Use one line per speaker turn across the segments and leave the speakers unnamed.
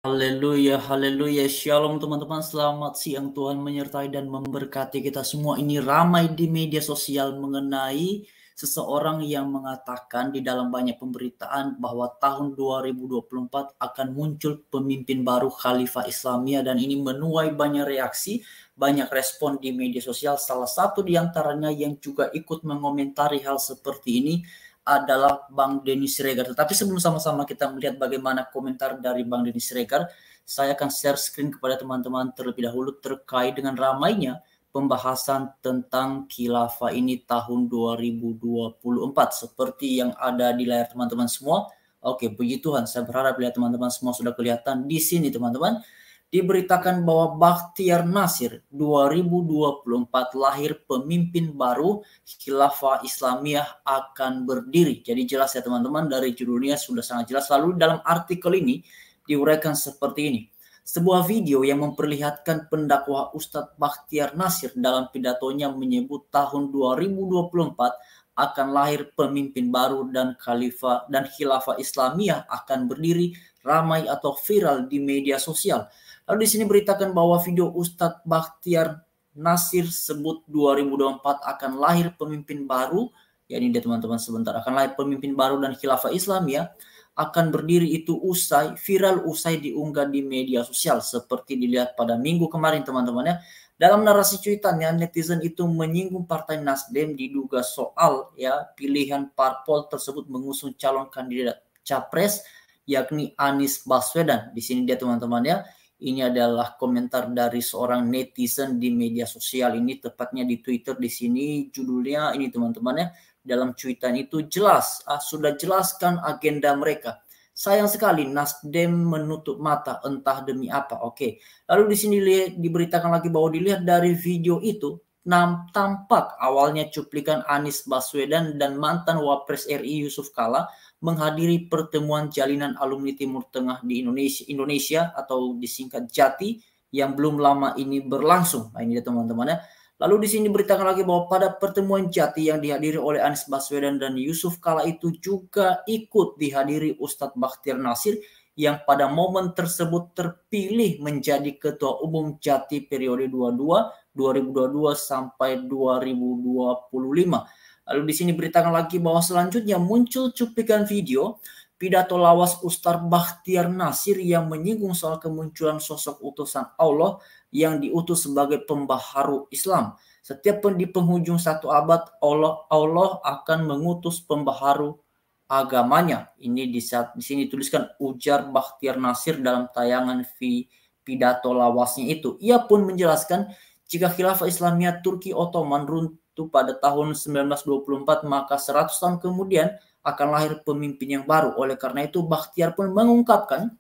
Haleluya, haleluya, shalom teman-teman, selamat siang, Tuhan menyertai dan memberkati kita semua. Ini ramai di media sosial mengenai seseorang yang mengatakan di dalam banyak pemberitaan bahwa tahun 2024 akan muncul pemimpin baru Khalifah Islamiyah, dan ini menuai banyak reaksi, banyak respon di media sosial. Salah satu di antaranya yang juga ikut mengomentari hal seperti ini adalah Bang Denny Siregar. Tetapi sebelum sama-sama kita melihat bagaimana komentar dari Bang Denny Siregar, saya akan share screen kepada teman-teman terlebih dahulu terkait dengan ramainya pembahasan tentang khilafah ini tahun 2024 seperti yang ada di layar teman-teman semua. Oke, puji Tuhan, saya berharap lihat teman-teman semua sudah kelihatan di sini teman-teman. Diberitakan bahwa Bakhtiar Nasir 2024 lahir pemimpin baru, Khilafah Islamiyah akan berdiri. Jadi jelas ya teman-teman, dari judulnya sudah sangat jelas. Lalu dalam artikel ini diuraikan seperti ini. Sebuah video yang memperlihatkan pendakwah Ustadz Bakhtiar Nasir dalam pidatonya menyebut tahun 2024 akan lahir pemimpin baru dan khilafah Islamiyah akan berdiri, ramai atau viral di media sosial. Lalu di sini beritakan bahwa video Ustadz Bakhtiar Nasir sebut 2024 akan lahir pemimpin baru, ya ini dia teman-teman sebentar, akan lahir pemimpin baru dan khilafah Islamiyah akan berdiri itu viral usai diunggah di media sosial seperti dilihat pada minggu kemarin teman-teman ya. Dalam narasi cuitannya, netizen itu menyinggung Partai Nasdem diduga soal ya pilihan parpol tersebut mengusung calon kandidat capres yakni Anies Baswedan. Di sini dia teman-teman ya. Ini adalah komentar dari seorang netizen di media sosial ini, tepatnya di Twitter. Di sini judulnya ini teman-teman ya. Dalam cuitan itu jelas, sudah jelaskan agenda mereka. Sayang sekali Nasdem menutup mata entah demi apa. Oke. Lalu di sini diberitakan lagi bahwa dilihat dari video itu tampak awalnya cuplikan Anies Baswedan dan mantan Wapres RI Yusuf Kala menghadiri pertemuan jalinan alumni Timur Tengah di Indonesia atau disingkat JATI yang belum lama ini berlangsung. Nah ini teman-teman ya. Lalu di sini beritakan lagi bahwa pada pertemuan JATI yang dihadiri oleh Anies Baswedan dan Yusuf Kala itu juga ikut dihadiri Ustadz Bakhtiar Nasir yang pada momen tersebut terpilih menjadi Ketua Umum JATI periode 2022 sampai 2025. Lalu di sini beritakan lagi bahwa selanjutnya muncul cuplikan video pidato lawas Ustadz Bakhtiar Nasir yang menyinggung soal kemunculan sosok utusan Allah yang diutus sebagai pembaharu Islam. Setiap di penghujung satu abad Allah akan mengutus pembaharu agamanya. Ini di sini tuliskan ujar Bakhtiar Nasir dalam tayangan pidato lawasnya itu. Ia pun menjelaskan jika khilafah Islamiyah Turki Ottoman runtuh pada tahun 1924, maka 100 tahun kemudian akan lahir pemimpin yang baru. Oleh karena itu Bakhtiar pun mengungkapkan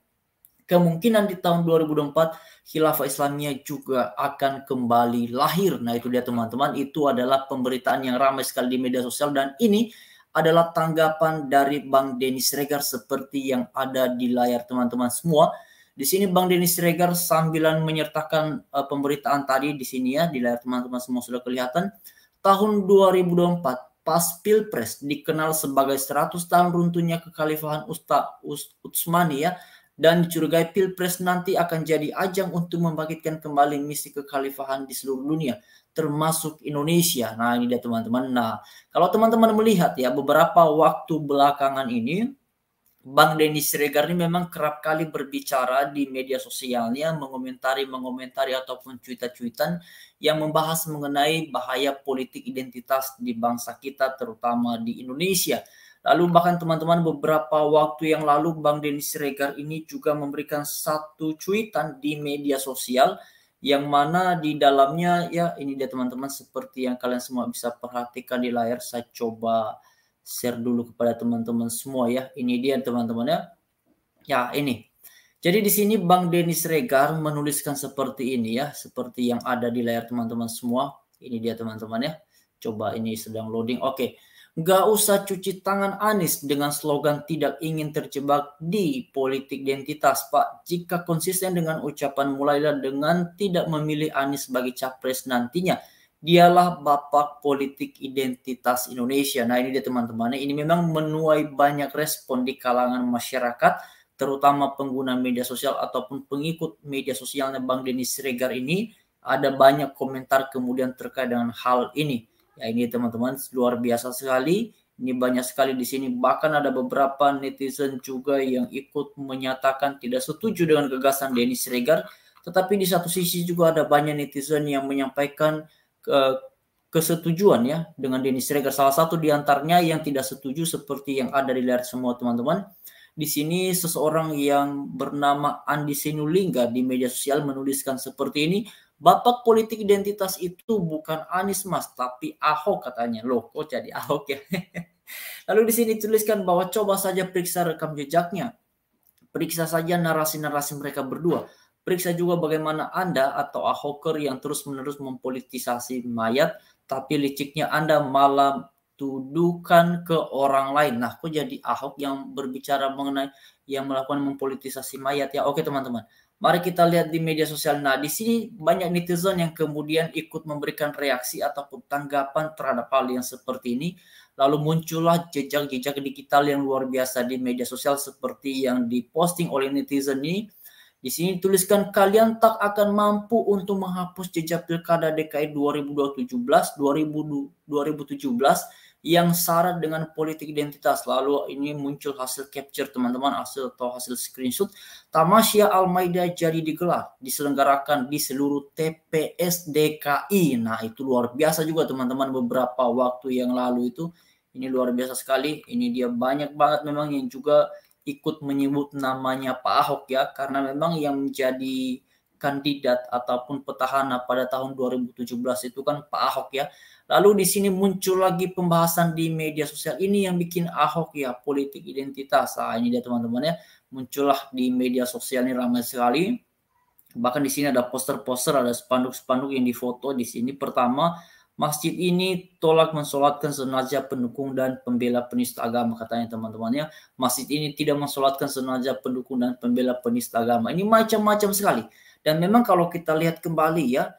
kemungkinan di tahun 2024 khilafah Islamiyah juga akan kembali lahir. Nah itu dia teman-teman, itu adalah pemberitaan yang ramai sekali di media sosial dan ini adalah tanggapan dari Bang Denny Siregar seperti yang ada di layar teman-teman semua. Di sini Bang Denny Siregar sambilan menyertakan pemberitaan tadi di sini ya, di layar teman-teman semua sudah kelihatan. Tahun 2024 pas Pilpres dikenal sebagai 100 tahun runtuhnya kekhalifahan Utsmani ya, dan dicurigai Pilpres nanti akan jadi ajang untuk membangkitkan kembali misi kekhalifahan di seluruh dunia termasuk Indonesia. Nah ini dia teman-teman. Nah kalau teman-teman melihat ya beberapa waktu belakangan ini Bang Denny Siregar ini memang kerap kali berbicara di media sosialnya, mengomentari ataupun cuitan-cuitan yang membahas mengenai bahaya politik identitas di bangsa kita, terutama di Indonesia. Lalu bahkan teman-teman beberapa waktu yang lalu Bang Denny Siregar ini juga memberikan satu cuitan di media sosial yang mana di dalamnya ya ini dia teman-teman seperti yang kalian semua bisa perhatikan di layar. Saya coba share dulu kepada teman-teman semua ya. Ini dia teman-teman ya. Ya ini. Jadi di sini Bang Denny Siregar menuliskan seperti ini ya, seperti yang ada di layar teman-teman semua. Ini dia teman-teman ya. Coba ini sedang loading. Oke. Nggak usah cuci tangan Anies dengan slogan tidak ingin terjebak di politik identitas, Pak. Jika konsisten dengan ucapan mulailah dengan tidak memilih Anies sebagai capres nantinya. Dialah bapak politik identitas Indonesia. Nah ini dia teman-teman. Ini memang menuai banyak respon di kalangan masyarakat, terutama pengguna media sosial ataupun pengikut media sosialnya Bang Denny Siregar ini, ada banyak komentar kemudian terkait dengan hal ini. Ya ini teman-teman luar biasa sekali. Ini banyak sekali di sini. Bahkan ada beberapa netizen juga yang ikut menyatakan tidak setuju dengan gagasan Denny Siregar. Tetapi di satu sisi juga ada banyak netizen yang menyampaikan kesetujuan ya dengan Denny Siregar. Salah satu di antaranya yang tidak setuju seperti yang ada di layar semua teman-teman. Di sini seseorang yang bernama Andi Sinulinga di media sosial menuliskan seperti ini, Bapak politik identitas itu bukan Anies Mas, tapi Ahok katanya. Loh, kok jadi Ahok ya? Lalu di sini tuliskan bahwa coba saja periksa rekam jejaknya. Periksa saja narasi-narasi mereka berdua. Periksa juga bagaimana Anda atau Ahoker yang terus-menerus mempolitisasi mayat, tapi liciknya Anda malah tuduhkan ke orang lain. Nah, kok jadi Ahok yang berbicara mengenai yang melakukan mempolitisasi mayat ya? Oke teman-teman, mari kita lihat di media sosial. Nah, di sini banyak netizen yang kemudian ikut memberikan reaksi ataupun tanggapan terhadap hal yang seperti ini. Lalu muncullah jejak-jejak digital yang luar biasa di media sosial seperti yang diposting oleh netizen ini. Di sini tuliskan kalian tak akan mampu untuk menghapus jejak pilkada DKI 2017 yang syarat dengan politik identitas. Lalu ini muncul hasil capture teman-teman, hasil screenshot. Tamasya Al-Maida jadi digelar, diselenggarakan di seluruh TPS DKI. Nah, itu luar biasa juga teman-teman, beberapa waktu yang lalu itu. Ini luar biasa sekali. Ini dia banyak banget memang yang juga ikut menyebut namanya Pak Ahok ya, karena memang yang menjadi kandidat ataupun petahana pada tahun 2017 itu kan Pak Ahok ya. Lalu di sini muncul lagi pembahasan di media sosial ini yang bikin Ahok ya politik identitas. Nah, ini dia teman-teman ya, muncullah di media sosial ini ramai sekali. Bahkan di sini ada poster-poster, ada spanduk-spanduk yang difoto di sini. Pertama, masjid ini tolak mensolatkan jenazah pendukung dan pembela penista agama, katanya teman-temannya. Masjid ini tidak mensolatkan jenazah pendukung dan pembela penista agama. Ini macam-macam sekali. Dan memang kalau kita lihat kembali ya,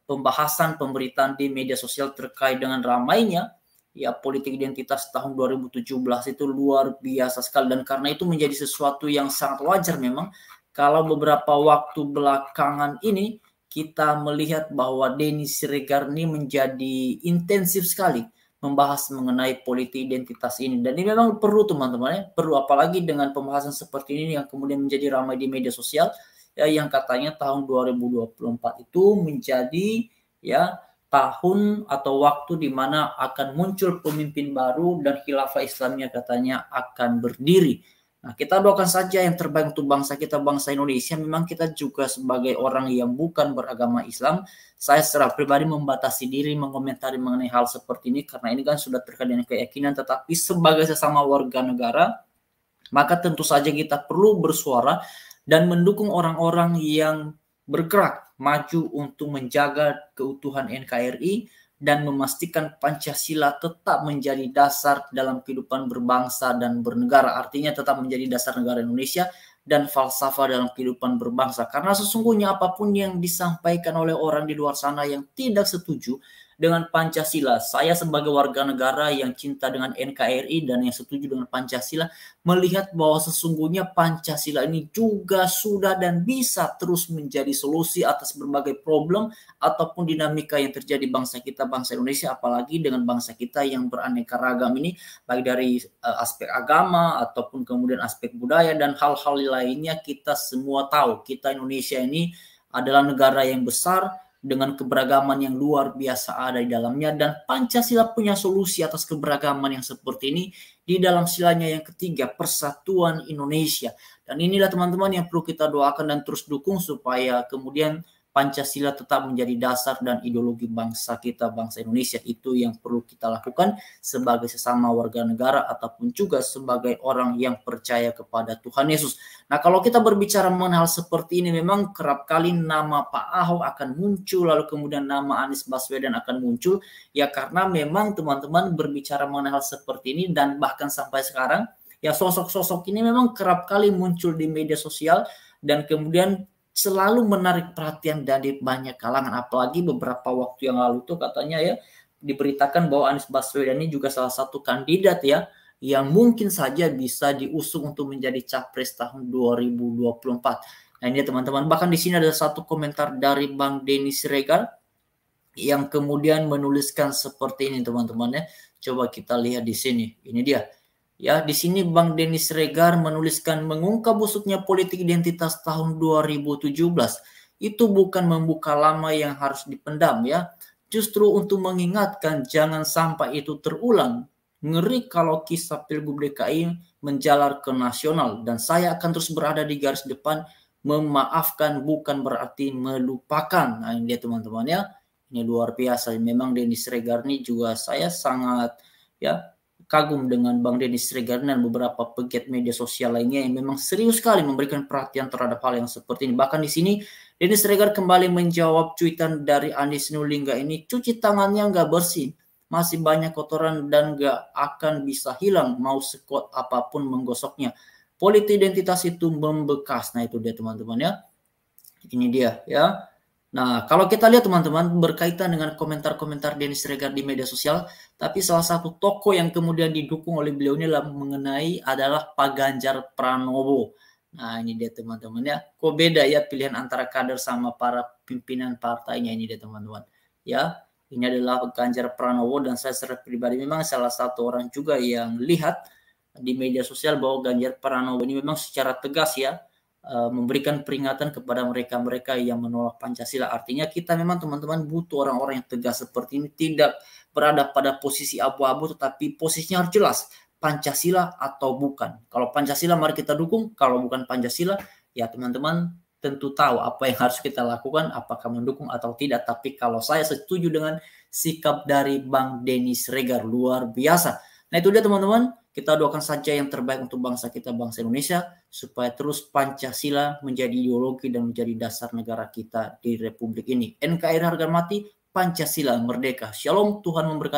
pembahasan pemberitaan di media sosial terkait dengan ramainya ya politik identitas tahun 2017 itu luar biasa sekali. Dan karena itu menjadi sesuatu yang sangat wajar memang kalau beberapa waktu belakangan ini kita melihat bahwa Denny Siregar ini menjadi intensif sekali membahas mengenai politik identitas ini. Dan ini memang perlu teman-teman ya, perlu, apalagi dengan pembahasan seperti ini yang kemudian menjadi ramai di media sosial ya, yang katanya tahun 2024 itu menjadi ya tahun atau waktu di mana akan muncul pemimpin baru dan khilafah Islamnya katanya akan berdiri. Nah, kita doakan saja yang terbaik untuk bangsa kita, bangsa Indonesia. Memang kita juga sebagai orang yang bukan beragama Islam, saya secara pribadi membatasi diri mengomentari mengenai hal seperti ini karena ini kan sudah terkait dengan keyakinan. Tetapi sebagai sesama warga negara, maka tentu saja kita perlu bersuara dan mendukung orang-orang yang bergerak maju untuk menjaga keutuhan NKRI dan memastikan Pancasila tetap menjadi dasar dalam kehidupan berbangsa dan bernegara. Artinya tetap menjadi dasar negara Indonesia dan falsafah dalam kehidupan berbangsa. Karena sesungguhnya apapun yang disampaikan oleh orang di luar sana yang tidak setuju dengan Pancasila, saya sebagai warga negara yang cinta dengan NKRI dan yang setuju dengan Pancasila, melihat bahwa sesungguhnya Pancasila ini juga sudah dan bisa terus menjadi solusi atas berbagai problem ataupun dinamika yang terjadi bangsa kita, bangsa Indonesia, apalagi dengan bangsa kita yang beraneka ragam ini, baik dari aspek agama ataupun kemudian aspek budaya dan hal-hal lainnya. Kita semua tahu kita Indonesia ini adalah negara yang besar dengan keberagaman yang luar biasa ada di dalamnya, dan Pancasila punya solusi atas keberagaman yang seperti ini di dalam silanya yang ketiga, Persatuan Indonesia. Dan inilah teman-teman yang perlu kita doakan dan terus dukung supaya kemudian Pancasila tetap menjadi dasar dan ideologi bangsa kita, bangsa Indonesia. Itu yang perlu kita lakukan sebagai sesama warga negara ataupun juga sebagai orang yang percaya kepada Tuhan Yesus. Nah, kalau kita berbicara mengenai hal seperti ini, memang kerap kali nama Pak Ahok akan muncul, lalu kemudian nama Anies Baswedan akan muncul, ya karena memang teman-teman berbicara mengenai hal seperti ini dan bahkan sampai sekarang, ya sosok-sosok ini memang kerap kali muncul di media sosial dan kemudian selalu menarik perhatian dari banyak kalangan. Apalagi beberapa waktu yang lalu itu katanya ya diberitakan bahwa Anies Baswedan ini juga salah satu kandidat ya yang mungkin saja bisa diusung untuk menjadi capres tahun 2024. Nah ini teman-teman, bahkan di sini ada satu komentar dari Bang Denny Siregar yang kemudian menuliskan seperti ini teman-teman ya. Coba kita lihat di sini. Ini dia. Ya, di sini Bang Denny Siregar menuliskan mengungkap busuknya politik identitas tahun 2017 itu bukan membuka lama yang harus dipendam ya. Justru untuk mengingatkan jangan sampai itu terulang. Ngeri kalau kisah Pilgub DKI menjalar ke nasional dan saya akan terus berada di garis depan memaafkan bukan berarti melupakan. Nah, ini dia teman-teman ya. Ini luar biasa. Memang Denny Siregar ini juga saya sangat ya kagum dengan Bang Denny Siregar dan beberapa pegiat media sosial lainnya yang memang serius sekali memberikan perhatian terhadap hal yang seperti ini. Bahkan di sini Denny Siregar kembali menjawab cuitan dari Andi Sinulinga ini, cuci tangannya nggak bersih, masih banyak kotoran dan nggak akan bisa hilang mau sekuat apapun menggosoknya. Politik identitas itu membekas. Nah itu dia teman-teman ya. Ini dia ya. Nah, kalau kita lihat teman-teman berkaitan dengan komentar-komentar Denny Siregar di media sosial, tapi salah satu tokoh yang kemudian didukung oleh beliau ini adalah Pak Ganjar Pranowo. Nah, ini dia teman-teman ya. Kok beda ya pilihan antara kader sama para pimpinan partainya ini dia teman-teman. Ya, ini adalah Ganjar Pranowo dan saya secara pribadi memang salah satu orang juga yang lihat di media sosial bahwa Ganjar Pranowo ini memang secara tegas ya memberikan peringatan kepada mereka-mereka yang menolak Pancasila. Artinya kita memang teman-teman butuh orang-orang yang tegas seperti ini, tidak berada pada posisi abu-abu, tetapi posisinya harus jelas, Pancasila atau bukan. Kalau Pancasila mari kita dukung, kalau bukan Pancasila ya teman-teman tentu tahu apa yang harus kita lakukan, apakah mendukung atau tidak. Tapi kalau saya setuju dengan sikap dari Bang Denny Siregar, luar biasa. Nah itu dia teman-teman, kita doakan saja yang terbaik untuk bangsa kita, bangsa Indonesia, supaya terus Pancasila menjadi ideologi dan menjadi dasar negara kita di Republik ini. NKRI harga mati, Pancasila merdeka. Shalom, Tuhan memberkati.